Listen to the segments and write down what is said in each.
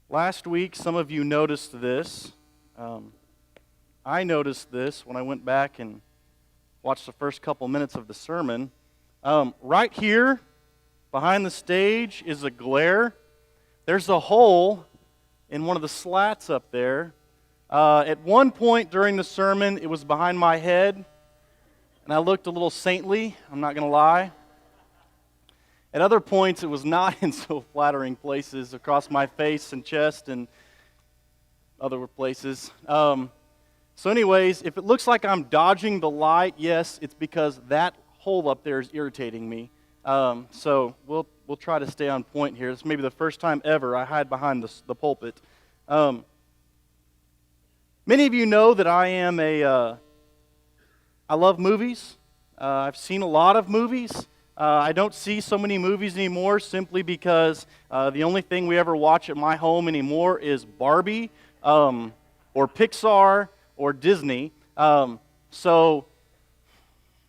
Last week, some of you noticed this. I noticed this when I went back and watched the first couple minutes of the sermon. Right here, behind the stage, is a glare. There's a hole in one of the slats up there. At one point during the sermon, it was behind my head, and I looked a little saintly, I'm not going to lie. At other points, it was not in so flattering places across my face and chest and other places. So anyways, if it looks like I'm dodging the light, yes, it's because that hole up there is irritating me. So we'll try to stay on point here. This may be the first time ever I hide behind the pulpit. Many of you know that I love movies. I've seen a lot of movies. I don't see so many movies anymore simply because the only thing we ever watch at my home anymore is Barbie or Pixar or Disney. So,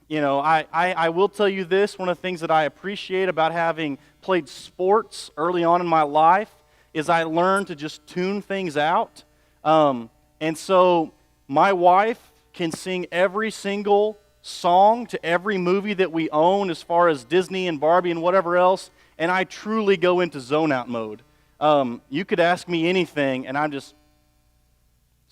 you know, I will tell you this. One of the things that I appreciate about having played sports early on in my life is I learned to just tune things out. And so my wife can sing every single song to every movie that we own as far as Disney and Barbie and whatever else, and I truly go into zone out mode. You could ask me anything, and I'm just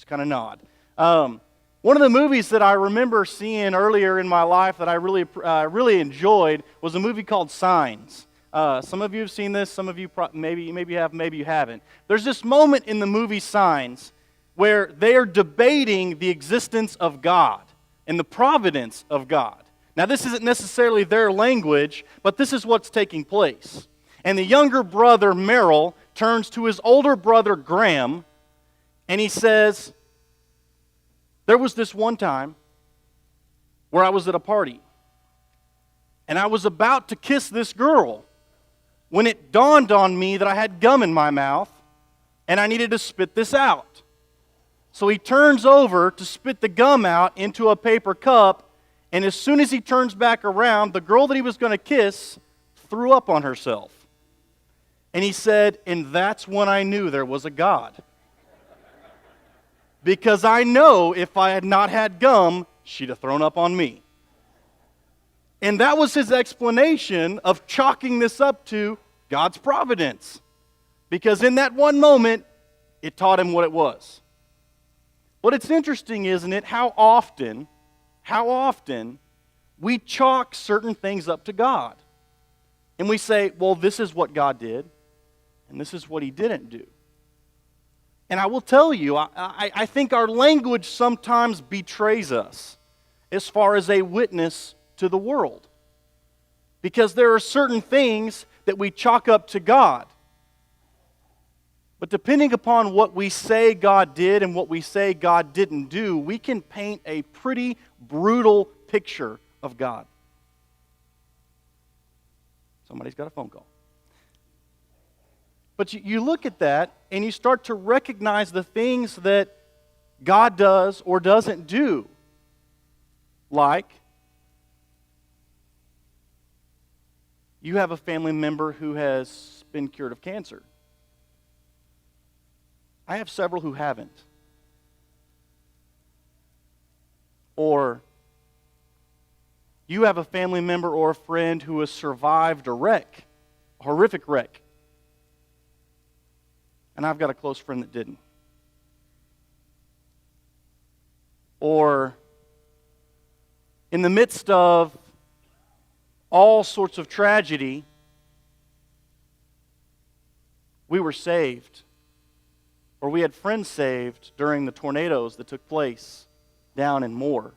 kind of nod. One of the movies that I remember seeing earlier in my life that I really enjoyed was a movie called Signs. Some of you have seen this, some of you maybe you have, maybe you haven't. There's this moment in the movie Signs where they are debating the existence of God and the providence of God. Now, this isn't necessarily their language, but this is what's taking place. And the younger brother, Merrill, turns to his older brother, Graham, and he says, there was this one time where I was at a party, and I was about to kiss this girl when it dawned on me that I had gum in my mouth, and I needed to spit this out. So he turns over to spit the gum out into a paper cup, and as soon as he turns back around, the girl that he was going to kiss threw up on herself. And he said, and that's when I knew there was a God. Because I know if I had not had gum, she'd have thrown up on me. And that was his explanation of chalking this up to God's providence. Because in that one moment, it taught him what it was. But it's interesting, isn't it, how often we chalk certain things up to God. And we say, well, this is what God did, and this is what He didn't do. And I will tell you, I think our language sometimes betrays us as far as a witness to the world. Because there are certain things that we chalk up to God. But depending upon what we say God did and what we say God didn't do, we can paint a pretty brutal picture of God. Somebody's got a phone call. But you look at that and you start to recognize the things that God does or doesn't do. Like, you have a family member who has been cured of cancer. I have several who haven't. Or you have a family member or a friend who has survived a wreck, a horrific wreck. And I've got a close friend that didn't. Or in the midst of all sorts of tragedy, we were saved. Or we had friends saved during the tornadoes that took place down in Moore.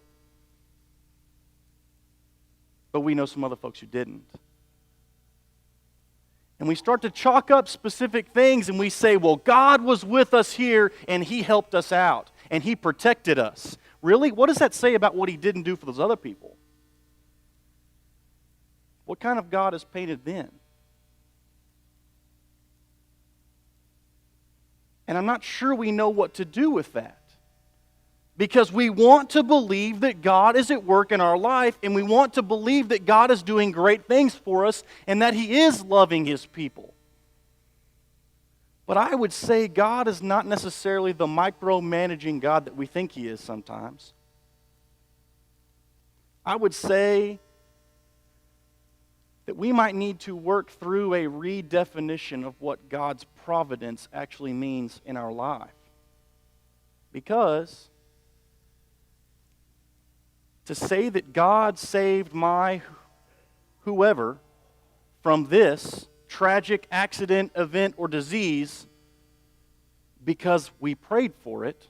But we know some other folks who didn't. And we start to chalk up specific things and we say, well, God was with us here and He helped us out and He protected us. Really? What does that say about what He didn't do for those other people? What kind of God is painted then? And I'm not sure we know what to do with that. Because we want to believe that God is at work in our life, and we want to believe that God is doing great things for us, and that He is loving His people. But I would say God is not necessarily the micromanaging God that we think He is sometimes. I would say that we might need to work through a redefinition of what God's providence actually means in our life. Because to say that God saved my whoever from this tragic accident, event, or disease because we prayed for it,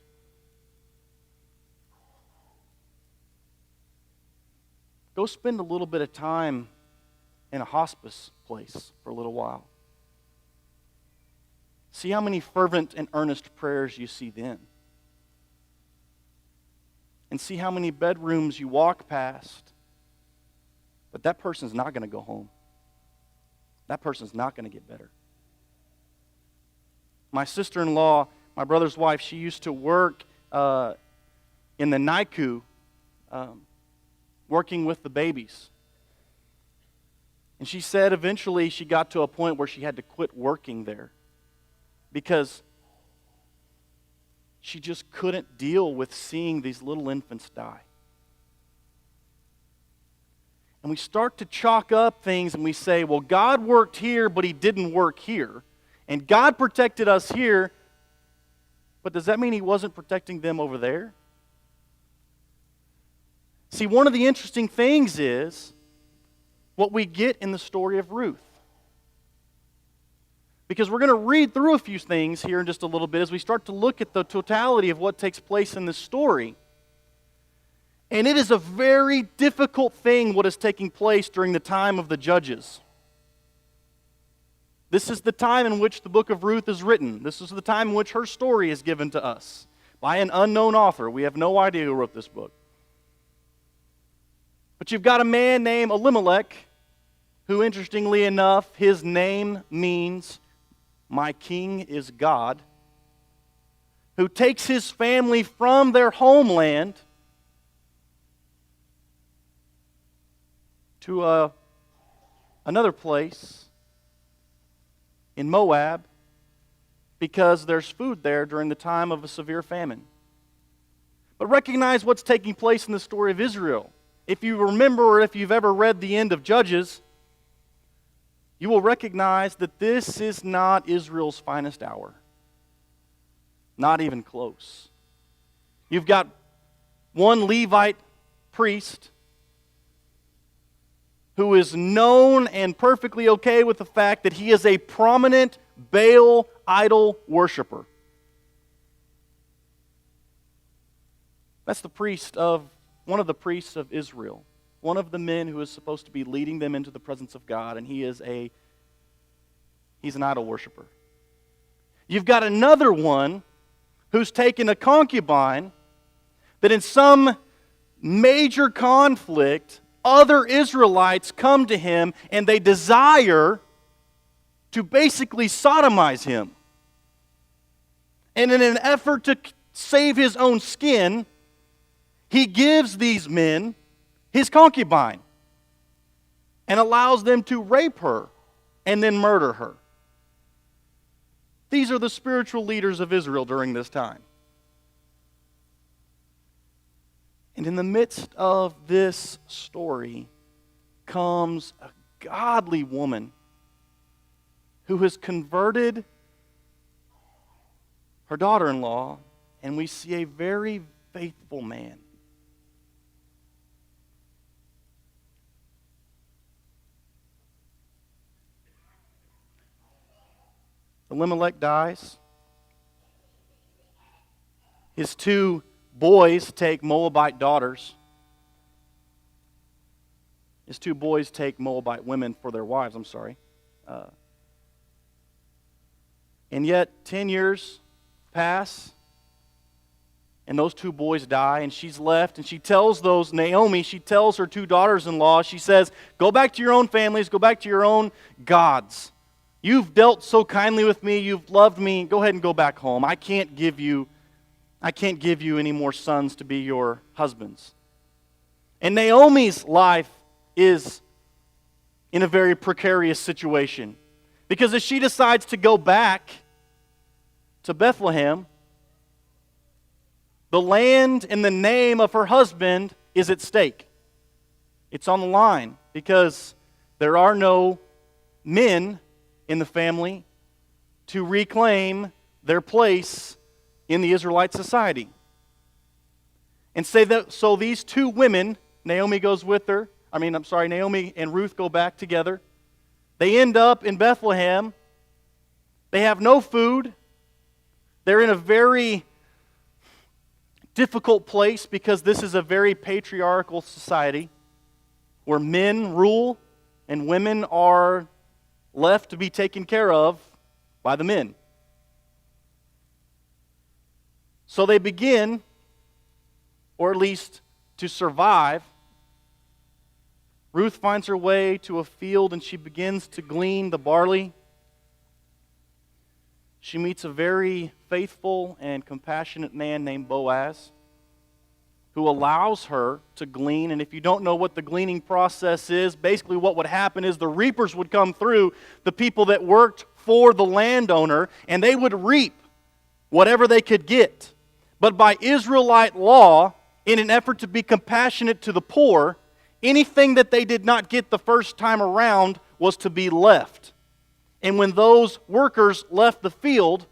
go spend a little bit of time in a hospice place for a little while. See how many fervent and earnest prayers you see then. And see how many bedrooms you walk past, but that person's not going to go home. That person's not going to get better. My sister-in-law, my brother's wife, she used to work in the NICU, working with the babies. And she said eventually she got to a point where she had to quit working there because she just couldn't deal with seeing these little infants die. And we start to chalk up things and we say, well, God worked here, but He didn't work here. And God protected us here, but does that mean He wasn't protecting them over there? See, one of the interesting things is what we get in the story of Ruth. Because we're going to read through a few things here in just a little bit as we start to look at the totality of what takes place in this story. And it is a very difficult thing what is taking place during the time of the judges. This is the time in which the book of Ruth is written. This is the time in which her story is given to us by an unknown author. We have no idea who wrote this book. But you've got a man named Elimelech, who, interestingly enough, his name means, "My king is God," who takes his family from their homeland to another place in Moab because there's food there during the time of a severe famine. But recognize what's taking place in the story of Israel. If you remember, or if you've ever read the end of Judges, you will recognize that this is not Israel's finest hour. Not even close. You've got one Levite priest who is known and perfectly okay with the fact that he is a prominent Baal idol worshiper. That's the priest of, one of the priests of Israel. One of the men who is supposed to be leading them into the presence of God, and he's an idol worshiper. You've got another one who's taken a concubine that in some major conflict, other Israelites come to him and they desire to basically sodomize him. And in an effort to save his own skin, he gives these men his concubine and allows them to rape her and then murder her. These are the spiritual leaders of Israel during this time. And in the midst of this story comes a godly woman who has converted her daughter-in-law, and we see a very faithful man. Elimelech dies. His two boys take Moabite daughters. His two boys take Moabite women for their wives, and yet 10 years pass, and those two boys die, and she's left, and she tells Naomi, she tells her two daughters-in-law, she says, go back to your own families, go back to your own gods. You've dealt so kindly with me, you've loved me, go ahead and go back home. I can't give you any more sons to be your husbands. And Naomi's life is in a very precarious situation. Because if she decides to go back to Bethlehem, the land and the name of her husband is at stake. It's on the line because there are no men in the family to reclaim their place in the Israelite society. And so these two women, Naomi and Ruth go back together. They end up in Bethlehem. They have no food. They're in a very difficult place because this is a very patriarchal society where men rule and women are left to be taken care of by the men. So they begin, or at least to survive, Ruth finds her way to a field and she begins to glean the barley. She meets a very faithful and compassionate man named Boaz who allows her to glean. And if you don't know what the gleaning process is, basically what would happen is the reapers would come through, the people that worked for the landowner, and they would reap whatever they could get. But by Israelite law, in an effort to be compassionate to the poor, anything that they did not get the first time around was to be left. And when those workers left the field,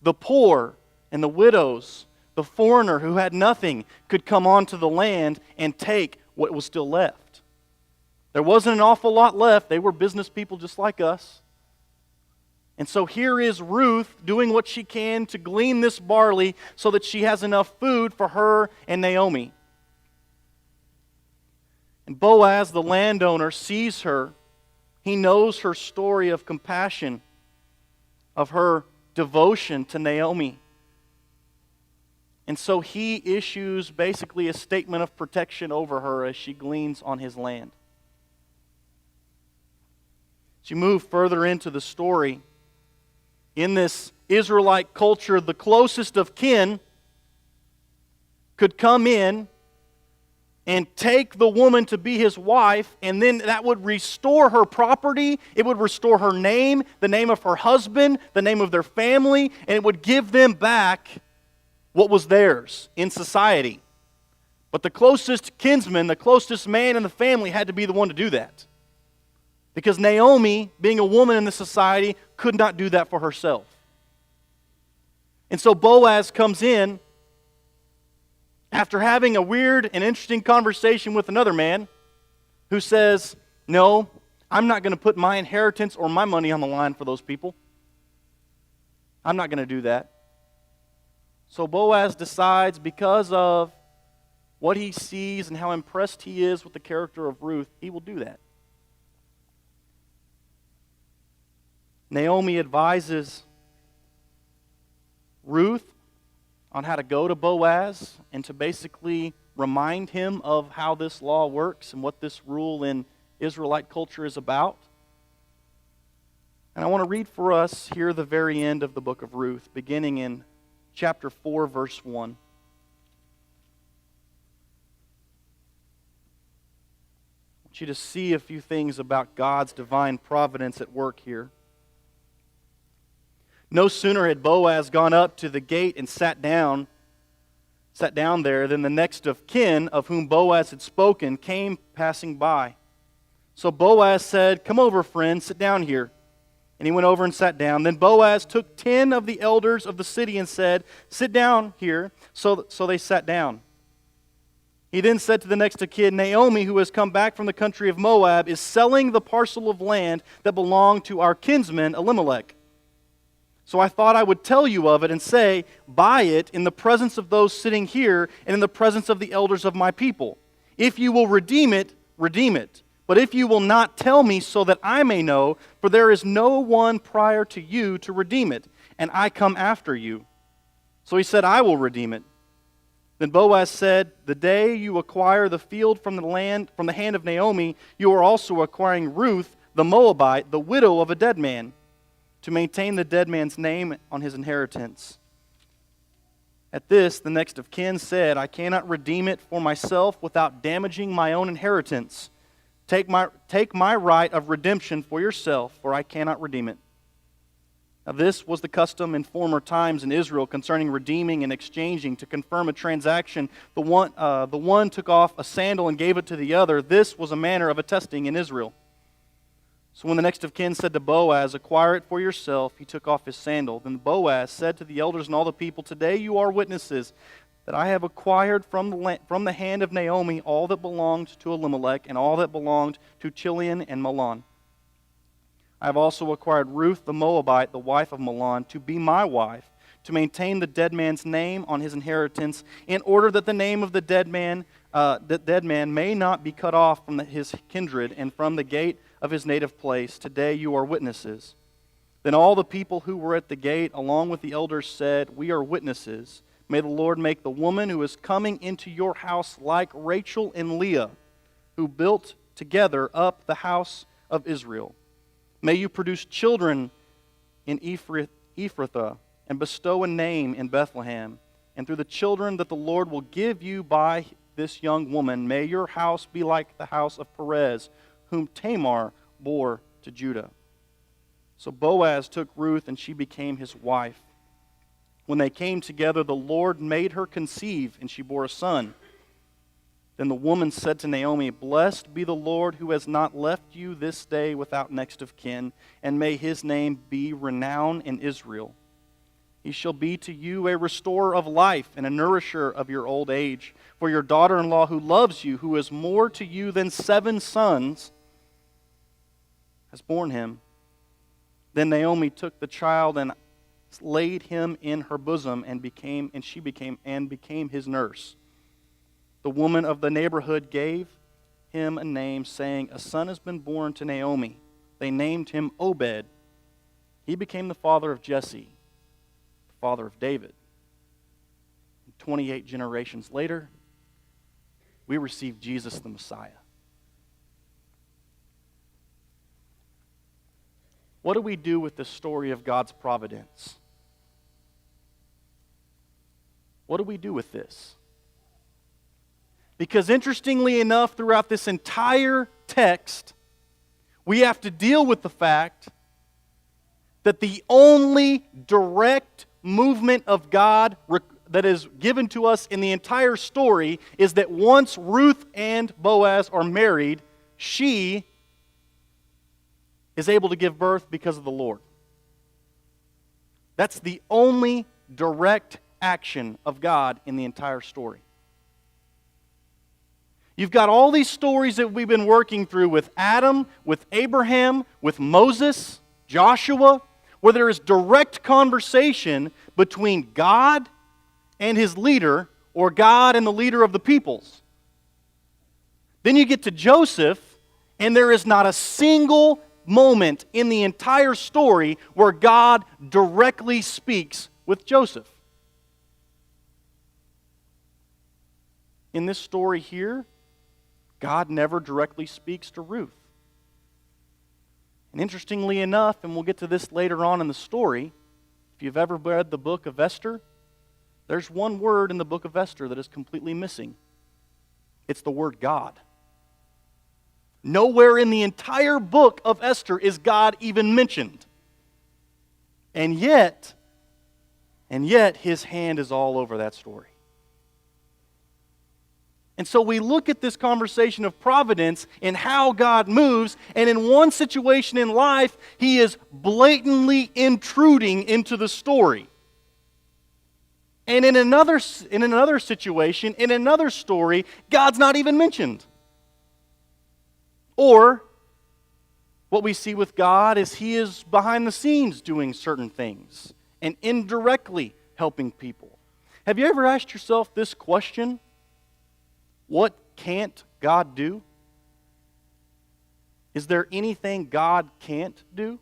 the poor and the widows, the foreigner who had nothing, could come onto the land and take what was still left. There wasn't an awful lot left. They were business people just like us. And so here is Ruth doing what she can to glean this barley so that she has enough food for her and Naomi. And Boaz, the landowner, sees her. He knows her story of compassion, of her devotion to Naomi. And so he issues basically a statement of protection over her as she gleans on his land. As you move further into the story, in this Israelite culture, the closest of kin could come in and take the woman to be his wife, and then that would restore her property, it would restore her name, the name of her husband, the name of their family, and it would give them back what was theirs in society. But the closest kinsman, the closest man in the family had to be the one to do that. Because Naomi, being a woman in the society, could not do that for herself. And so Boaz comes in after having a weird and interesting conversation with another man who says, no, I'm not going to put my inheritance or my money on the line for those people. I'm not going to do that. So Boaz decides, because of what he sees and how impressed he is with the character of Ruth, he will do that. Naomi advises Ruth on how to go to Boaz and to basically remind him of how this law works and what this rule in Israelite culture is about. And I want to read for us here the very end of the book of Ruth, beginning in chapter 4, verse 1. I want you to see a few things about God's divine providence at work here. No sooner had Boaz gone up to the gate and sat down there than the next of kin of whom Boaz had spoken came passing by. So Boaz said, "Come over, friend, sit down here." And he went over and sat down. Then Boaz took 10 of the elders of the city and said, "Sit down here." So they sat down. He then said to the next of kin, "Naomi, who has come back from the country of Moab, is selling the parcel of land that belonged to our kinsman Elimelech. So I thought I would tell you of it and say, buy it in the presence of those sitting here and in the presence of the elders of my people. If you will redeem it, redeem it. But if you will not, tell me so that I may know, for there is no one prior to you to redeem it, and I come after you." So he said, "I will redeem it." Then Boaz said, "The day you acquire the field from the hand of Naomi, you are also acquiring Ruth the Moabite, the widow of a dead man, to maintain the dead man's name on his inheritance." At this, the next of kin said, "I cannot redeem it for myself without damaging my own inheritance. Take my right of redemption for yourself, for I cannot redeem it." Now, this was the custom in former times in Israel concerning redeeming and exchanging. To confirm a transaction, the one took off a sandal and gave it to the other. This was a manner of attesting in Israel. So when the next of kin said to Boaz, "Acquire it for yourself," he took off his sandal. Then Boaz said to the elders and all the people, "Today you are witnesses that I have acquired from the hand of Naomi all that belonged to Elimelech and all that belonged to Chilion and Mahlon. I have also acquired Ruth the Moabite, the wife of Mahlon, to be my wife, to maintain the dead man's name on his inheritance, in order that the name of the dead man may not be cut off from his kindred and from the gate of his native place. Today you are witnesses." Then all the people who were at the gate, along with the elders, said, "We are witnesses. May the Lord make the woman who is coming into your house like Rachel and Leah, who built together up the house of Israel. May you produce children in Ephrathah, and bestow a name in Bethlehem. And through the children that the Lord will give you by this young woman, may your house be like the house of Perez, whom Tamar bore to Judah." So Boaz took Ruth, and she became his wife. When they came together, the Lord made her conceive, and she bore a son. Then the woman said to Naomi, "Blessed be the Lord who has not left you this day without next of kin, and may his name be renowned in Israel. He shall be to you a restorer of life and a nourisher of your old age. For your daughter-in-law who loves you, who is more to you than 7 sons, has borne him." Then Naomi took the child and laid him in her bosom, and she became his nurse. The woman of the neighborhood gave him a name, saying, "A son has been born to Naomi." They named him Obed. He became the father of Jesse, the father of David. 28 generations later, we receive Jesus the Messiah. What do we do with the story of God's providence? What do we do with this? Because interestingly enough, throughout this entire text, we have to deal with the fact that the only direct movement of God that is given to us in the entire story is that once Ruth and Boaz are married, she is able to give birth because of the Lord. That's the only direct action of God in the entire story. You've got all these stories that we've been working through with Adam, with Abraham, with Moses, Joshua, where there is direct conversation between God and his leader, or God and the leader of the peoples. Then you get to Joseph, and there is not a single moment in the entire story where God directly speaks with Joseph. In this story here, God never directly speaks to Ruth. And interestingly enough, and we'll get to this later on in the story, if you've ever read the book of Esther, there's one word in the book of Esther that is completely missing. It's the word God. Nowhere in the entire book of Esther is God even mentioned. And yet, his hand is all over that story. And so we look at this conversation of providence and how God moves, and in one situation in life, he is blatantly intruding into the story. And in another situation, in another story, God's not even mentioned. Or, what we see with God is he is behind the scenes doing certain things and indirectly helping people. Have you ever asked yourself this question? What can't God do? Is there anything God can't do?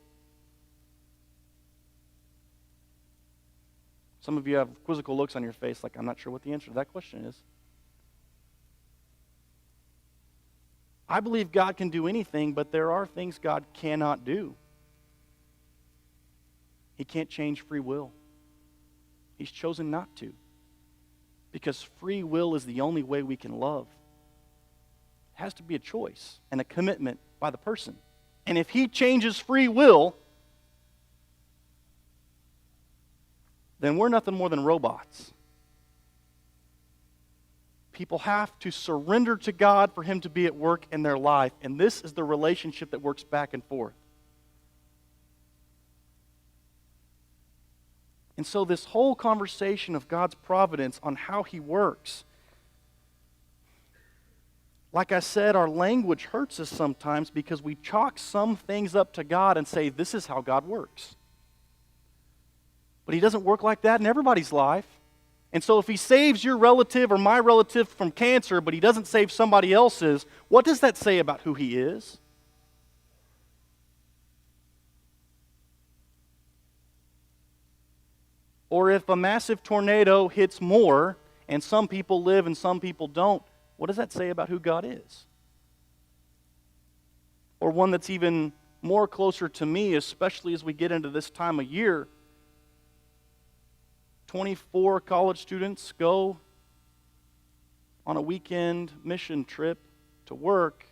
Some of you have quizzical looks on your face like, I'm not sure what the answer to that question is. I believe God can do anything, but there are things God cannot do. He can't change free will. He's chosen not to. Because free will is the only way we can love. It has to be a choice and a commitment by the person. And if he changes free will, then we're nothing more than robots. People have to surrender to God for Him to be at work in their life. And this is the relationship that works back and forth. And so this whole conversation of God's providence on how He works, like I said, our language hurts us sometimes because we chalk some things up to God and say, this is how God works. But He doesn't work like that in everybody's life. And so if He saves your relative or my relative from cancer, but He doesn't save somebody else's, what does that say about who He is? Or if a massive tornado hits more, and some people live and some people don't, what does that say about who God is? Or one that's even more closer to me, especially as we get into this time of year. 24 college students go on a weekend mission trip to work.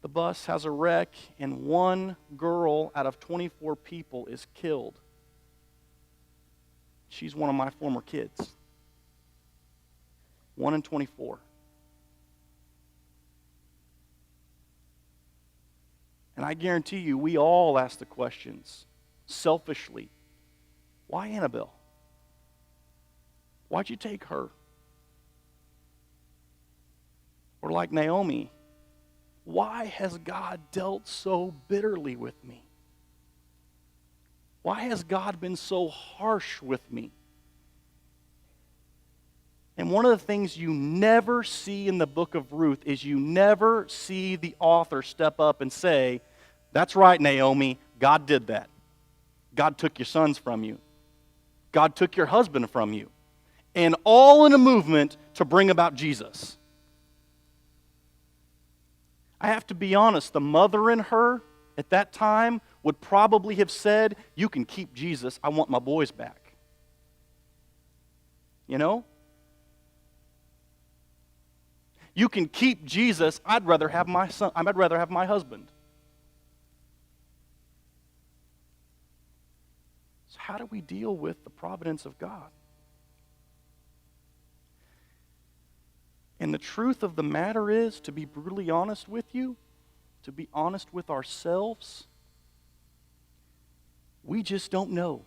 The bus has a wreck, and one girl out of 24 people is killed. She's one of my former kids. 1 in 24. And I guarantee you, we all ask the questions, selfishly. Why Annabelle? Why'd you take her? Or like Naomi, why has God dealt so bitterly with me? Why has God been so harsh with me? And one of the things you never see in the book of Ruth is you never see the author step up and say, that's right, Naomi, God did that. God took your sons from you. God took your husband from you. And all in a movement to bring about Jesus. I have to be honest, the mother in her at that time would probably have said, you can keep Jesus, I want my boys back. You know? You can keep Jesus, I'd rather have my son, I'd rather have my husband. So how do we deal with the providence of God? And the truth of the matter is, to be brutally honest with you, to be honest with ourselves, we just don't know.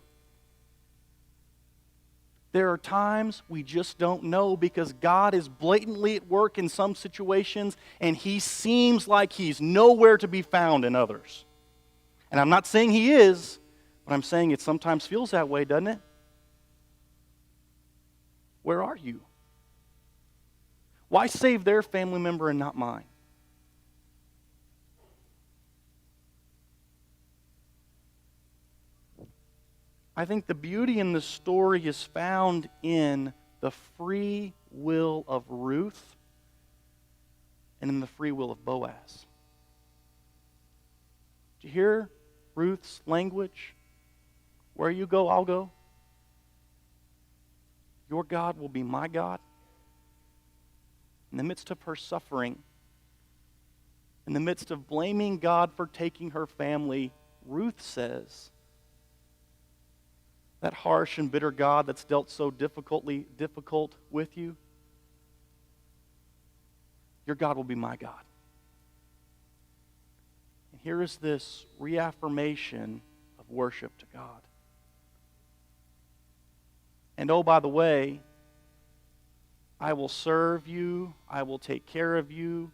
There are times we just don't know because God is blatantly at work in some situations and He seems like He's nowhere to be found in others. And I'm not saying He is, but I'm saying it sometimes feels that way, doesn't it? Where are you? Why save their family member and not mine? I think the beauty in the story is found in the free will of Ruth and in the free will of Boaz. Did you hear Ruth's language? Where you go, I'll go. Your God will be my God. In the midst of her suffering, in the midst of blaming God for taking her family, Ruth says, that harsh and bitter God that's dealt so difficult with you, your God will be my God. And here is this reaffirmation of worship to God. And oh, by the way, I will serve you, I will take care of you.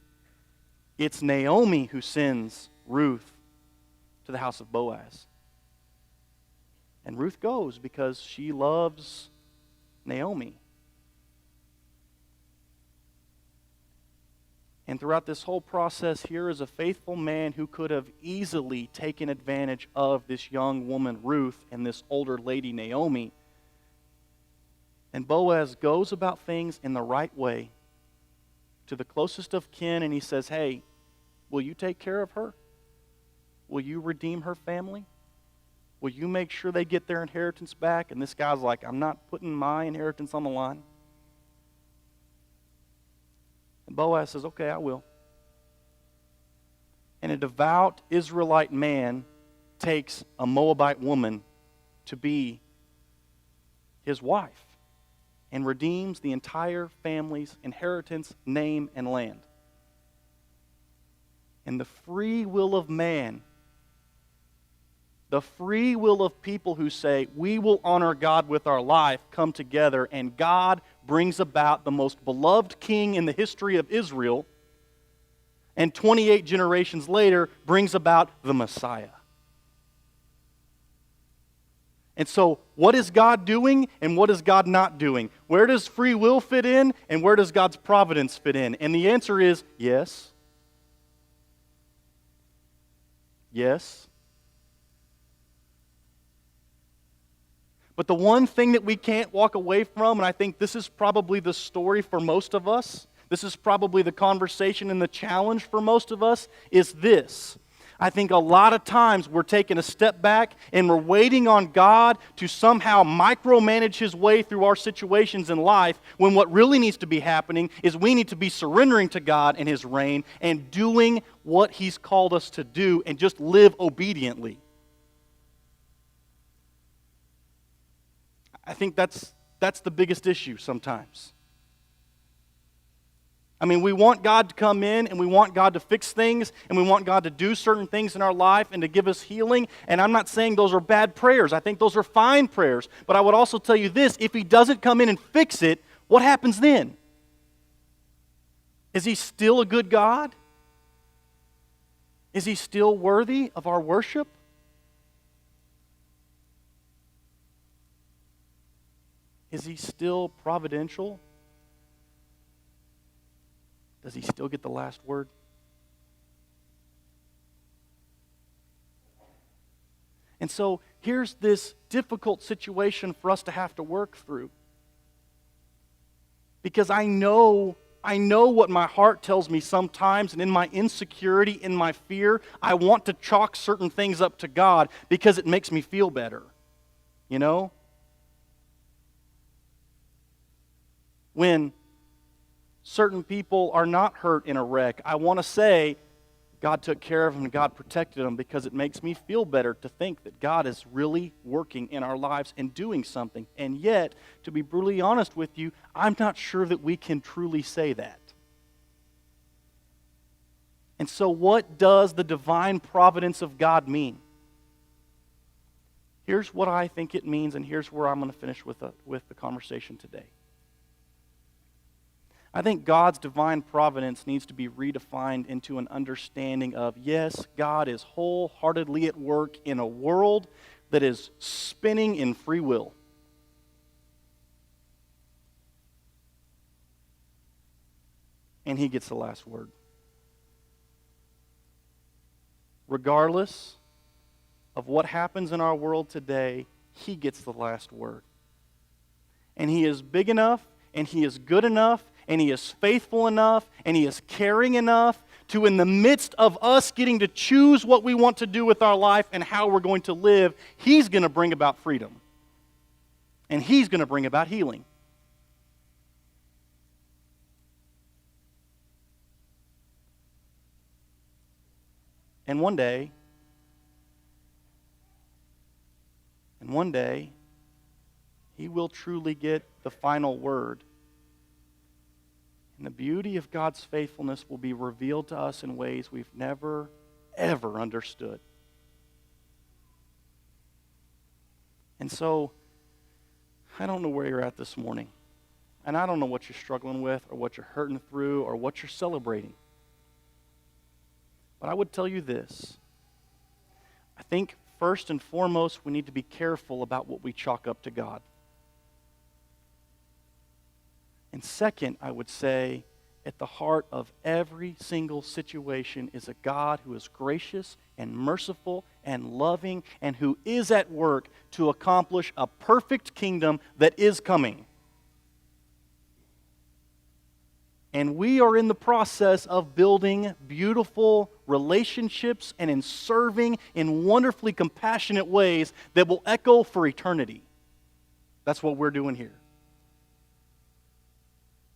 It's Naomi who sends Ruth to the house of Boaz. And Ruth goes because she loves Naomi. And throughout this whole process, here is a faithful man who could have easily taken advantage of this young woman, Ruth, and this older lady, Naomi. And Boaz goes about things in the right way to the closest of kin, and he says, hey, will you take care of her? Will you redeem her family? Will you make sure they get their inheritance back? And this guy's like, I'm not putting my inheritance on the line. And Boaz says, okay, I will. And a devout Israelite man takes a Moabite woman to be his wife and redeems the entire family's inheritance, name, and land. And the free will of man, the free will of people who say, we will honor God with our life, come together, and God brings about the most beloved king in the history of Israel, and 28 generations later brings about the Messiah. And so, what is God doing and what is God not doing? Where does free will fit in and where does God's providence fit in? And the answer is yes. Yes. But the one thing that we can't walk away from, and I think this is probably the story for most of us, this is probably the conversation and the challenge for most of us, is this. I think a lot of times we're taking a step back and we're waiting on God to somehow micromanage His way through our situations in life, when what really needs to be happening is we need to be surrendering to God and His reign and doing what He's called us to do and just live obediently. I think that's the biggest issue sometimes. I mean, we want God to come in and we want God to fix things and we want God to do certain things in our life and to give us healing. And I'm not saying those are bad prayers. I think those are fine prayers. But I would also tell you this, if He doesn't come in and fix it, what happens then? Is He still a good God? Is He still worthy of our worship? Is He still providential? Does He still get the last word? And so here's this difficult situation for us to have to work through. Because I know what my heart tells me sometimes, and in my insecurity, in my fear, I want to chalk certain things up to God because it makes me feel better. You know? When certain people are not hurt in a wreck, I want to say God took care of them and God protected them, because it makes me feel better to think that God is really working in our lives and doing something. And yet, to be brutally honest with you, I'm not sure that we can truly say that. And so what does the divine providence of God mean? Here's what I think it means, and here's where I'm going to finish with the conversation today. I think God's divine providence needs to be redefined into an understanding of, yes, God is wholeheartedly at work in a world that is spinning in free will. And He gets the last word. Regardless of what happens in our world today, He gets the last word. And He is big enough, and He is good enough, and He is faithful enough, and He is caring enough to, in the midst of us getting to choose what we want to do with our life and how we're going to live, He's going to bring about freedom. And He's going to bring about healing. And one day, He will truly get the final word. And the beauty of God's faithfulness will be revealed to us in ways we've never, ever understood. And so, I don't know where you're at this morning. And I don't know what you're struggling with, or what you're hurting through, or what you're celebrating. But I would tell you this. I think first and foremost, we need to be careful about what we chalk up to God. And second, I would say, at the heart of every single situation is a God who is gracious and merciful and loving, and who is at work to accomplish a perfect kingdom that is coming. And we are in the process of building beautiful relationships and in serving in wonderfully compassionate ways that will echo for eternity. That's what we're doing here.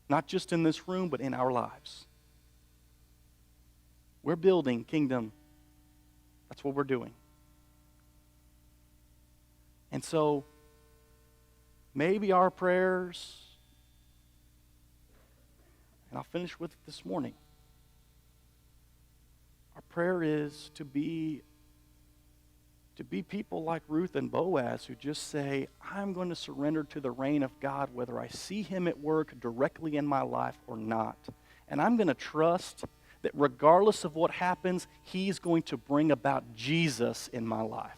Not just in this room, but in our lives. We're building kingdom. That's what we're doing. And so, maybe our prayers, and I'll finish with it this morning. Our prayer is to be people like Ruth and Boaz who just say, I'm going to surrender to the reign of God whether I see him at work directly in my life or not. And I'm going to trust that regardless of what happens, he's going to bring about Jesus in my life.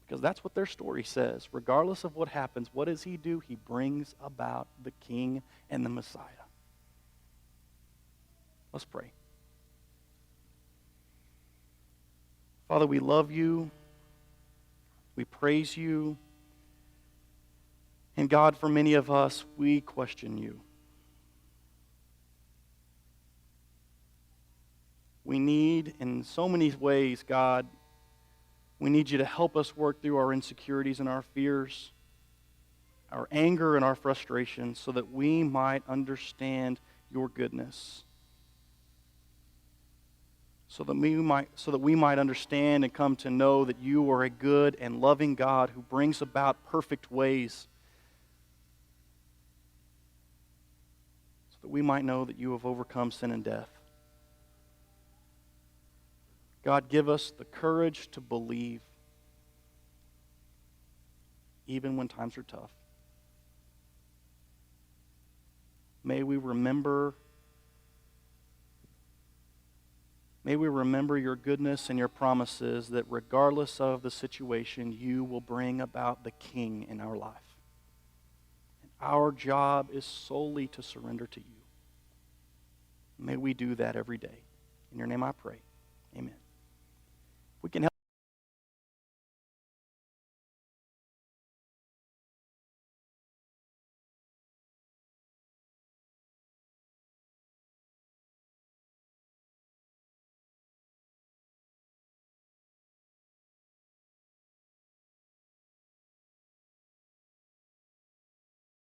Because that's what their story says. Regardless of what happens, what does he do? He brings about the King and the Messiah. Let's pray. Father, we love you. We praise you. And God, for many of us, we question you. We need, in so many ways, God, we need you to help us work through our insecurities and our fears, our anger and our frustration, so that we might understand your goodness. So that we might understand and come to know that you are a good and loving God who brings about perfect ways. So that we might know that you have overcome sin and death. God, give us the courage to believe even when times are tough. May we remember your goodness and your promises that regardless of the situation, you will bring about the King in our life. And our job is solely to surrender to you. May we do that every day. In your name I pray. Amen. We can help